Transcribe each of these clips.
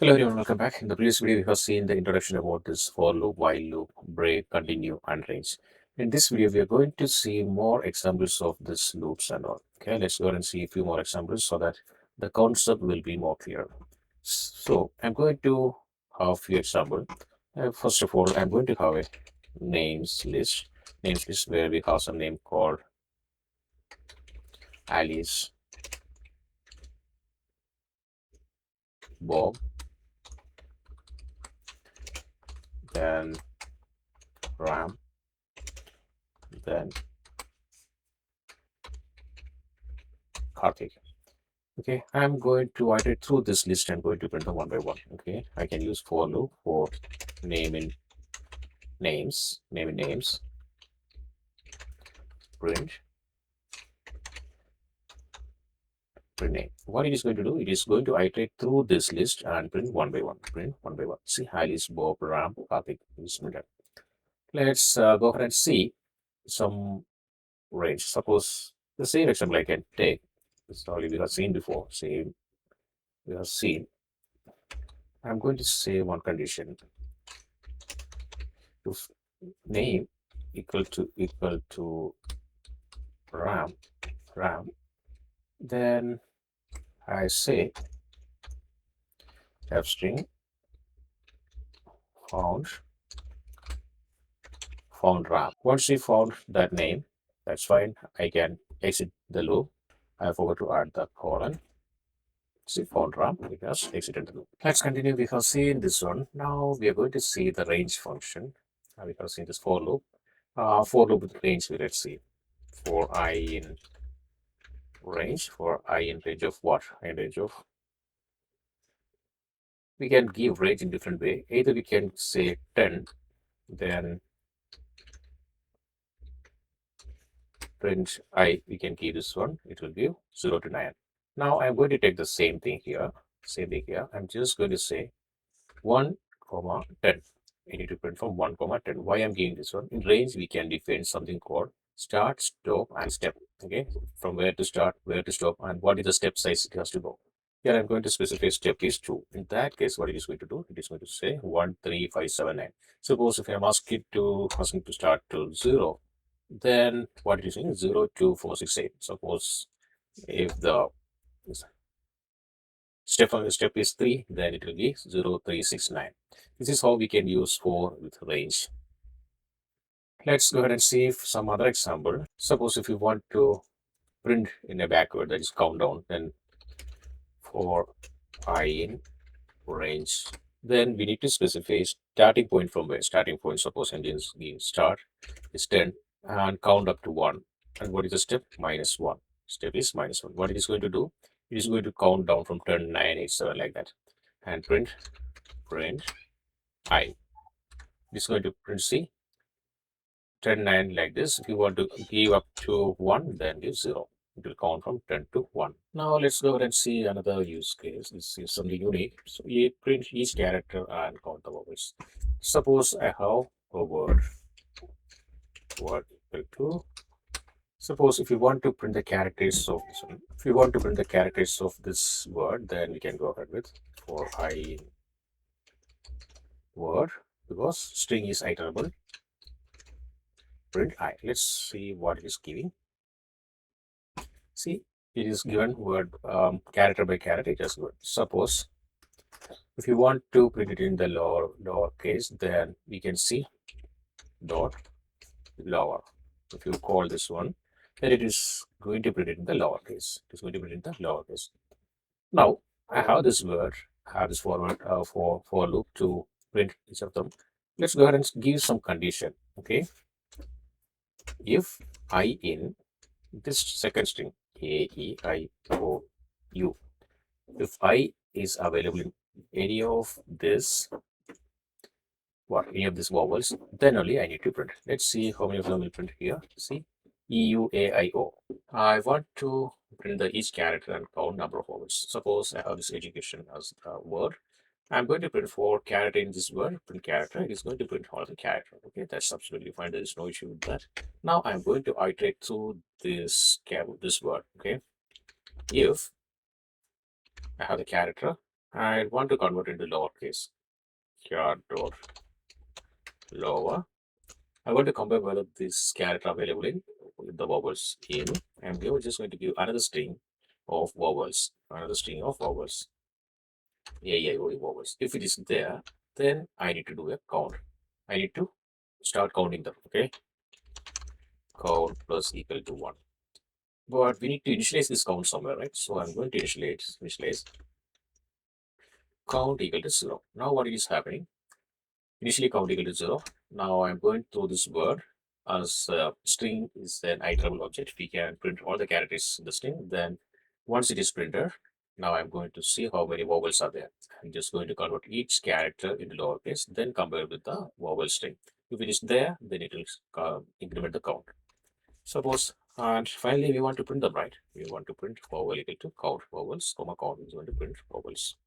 Hello everyone, welcome back. In the previous video, we have seen the introduction about this for loop, while loop, break, continue, and range. In this video, we are going to see more examples of these loops and all. Okay, let's go ahead and see a few more examples so that the concept will be more clear. So I'm going to have a few examples. First of all, I'm going to have a names list where we have some name called Alice, Bob, then Ram, then Karthik. Okay, I'm going to iterate through this list and going to print them one by one. Okay, I can use for loop for name in names, print name. What it is going to do, it is going to iterate through this list and print one by one. Print one by one. See, Alice, Bob, Ram, Karthik is printed. Let's go ahead and see some range. Suppose the same example I can take. This already we have seen before. Same we have seen. I'm going to say one condition. If name equal to ram, then I say f string found ram. Once we found that name, that's fine. I can exit the loop. I forgot to add the colon. See, found ram, we just exited the loop. Let's continue. We have seen this one. Now we are going to see the range function. We have seen this for loop. For loop with range, let's see. For I in range, of what? In range of, we can give range in different way. Either we can say 10, then print I, we can give this one, it will give 0 to 9. Now I'm going to take the same thing here. I'm just going to say 1 comma 10. I need to print from 1 comma 10. Why I'm giving this one? In range, we can define something called start, stop, and step. Okay, from where to start, where to stop, and what is the step size it has to go. Here I'm going to specify step is 2. In that case, what it is going to do, it is going to say 1, 3, 5, 7, 9. Suppose if I'm asking to start to 0, then what it is saying 0, 2, 4, 6, 8. Suppose if the step is 3, then it will be 0, 3, 6, 9. This is how we can use for with range. Let's go ahead and see some other example. Suppose if you want to print in a backward, that is countdown, then for I in range, then we need to specify starting point from where. Starting point, suppose engines start is 10 and count up to 1. And what is the step? -1. Step is -1. What it is going to do? It is going to count down from 10, 9, 8, 7, like that. And print I. It is going to print C 10, 9 like this. If you want to give up to 1, then give 0. It will count from 10 to 1. Now let's go ahead and see another use case. This is something unique. So we print each character and count the vowels. Suppose I have a word equal to. Suppose if you want to print the characters of this one, if you want to print the characters of this word, then we can go ahead with for I word, because string is iterable. Print I. Let's see what it is giving. See, it is given word character by character. It is good. Suppose if you want to print it in the lower case, then we can see dot lower. If you call this one, then it is going to print it in the lower case. It is going to print in the lower case. Now I have this word, I have this forward for loop to print each of them. Let's go ahead and give some condition. Okay, if I in this second string A E I O U, if I is available in any of this any of these vowels, then only I need to print. Let's see how many of them will print here. See, E U A I O. I want to print the each character and count number of vowels. Suppose I have this education as a word. I'm going to print for character in this word, print character. It is going to print all the character. Okay, that's absolutely fine. There is no issue with that. Now I'm going to iterate through this word. Okay, if I have the character, I want to convert into lowercase. Here dot lower. I want to compare whether this character available in with the vowels in, and we are just going to give another string of vowels, another string of vowels, vowels. If it is there, then I need to do a count. I need to start counting them. Okay, count plus equal to 1. But we need to initialize this count somewhere, right? So I'm going to initialize count equal to 0. Now what is happening? Initially count equal to 0. Now I'm going through this word as string is an iterable object. We can print all the characters in the string. Then once it is printed, now I'm going to see how many vowels are there. I'm just going to convert each character into lowercase, then compare with the vowel string. If it is there, then it will increment the count. Suppose, and finally we want to print them, right? We want to print vowel equal to count vowels, comma count is going to print vowels.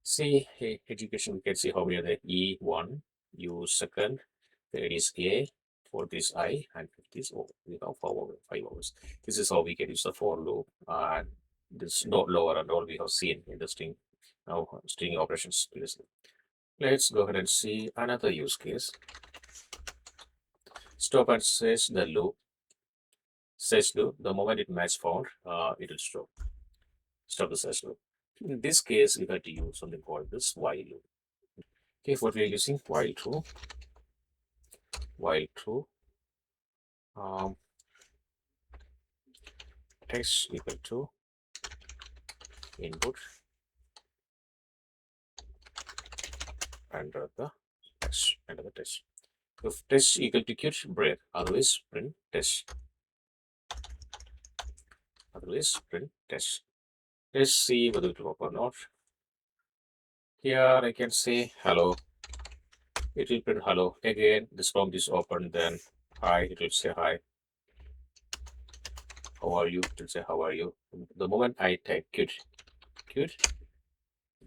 See, hey, education, we can see how we are there. E1, U second, third is A, fourth is I, and fifth is O. We have 5 hours. This is how we can use the for loop and this no lower and all we have seen in the string, now string operations previously. Let's go ahead and see another use case. Stop and says the loop. Says loop, the moment it match found, it will stop. Stop the says loop. In this case, we have to use something called this while loop. Okay, what we are using while true, um, text equal to input under the text. If text equal to quit, break. Otherwise, print test. Let's see whether it will work or not. Here I can say hello. It will print hello. Again, this prompt is open. Then hi. It will say hi. How are you? It will say how are you. The moment I type quit,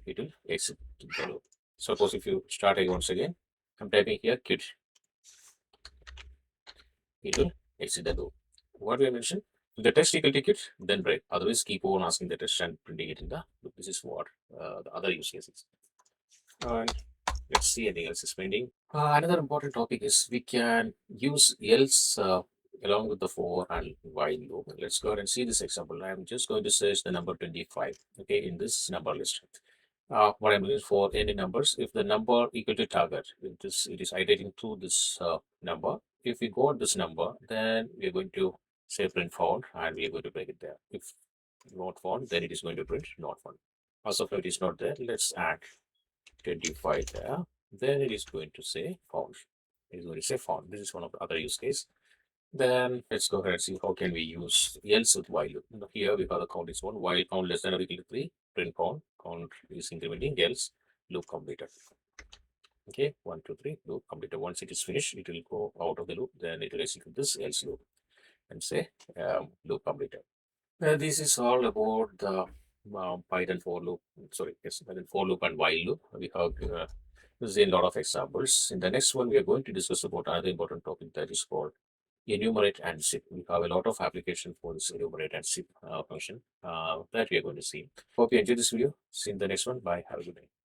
it will exit the loop. Suppose if you start again once again, I'm typing here quit, it will exit the loop. What we have mentioned, if the test equal to quit, then break. Otherwise, keep on asking the test and printing it in the loop. This is what the other use cases. And let's see anything else is pending. Another important topic is we can use else along with the for and while loop. Let's go ahead and see this example. I'm just going to search the number 25, okay, in this number list. What I'm looking for any numbers, if the number equal to target, it is iterating through this number. If we got this number, then we're going to say print found and we're going to break it there. If not found, then it is going to print not found. As of now, it is not there. Let's add 25 there. Then it is going to say found. It is going to say found. This is one of the other use case. Then let's go ahead and see how can we use else with while loop. Here we have the count is 1, while count less than or equal to 3, print count is incrementing, else loop completed. Okay, 1, 2, 3, loop completed. Once it is finished, it will go out of the loop, then it will execute this else loop and say loop completed. This is all about the Python for loop. Sorry, yes, Python for loop and while loop. We have seen a lot of examples. In the next one, we are going to discuss about another important topic that is called enumerate and zip. We have a lot of application for this enumerate and zip function that we are going to see. Hope you enjoyed this video. See you in the next one. Bye. Have a good day.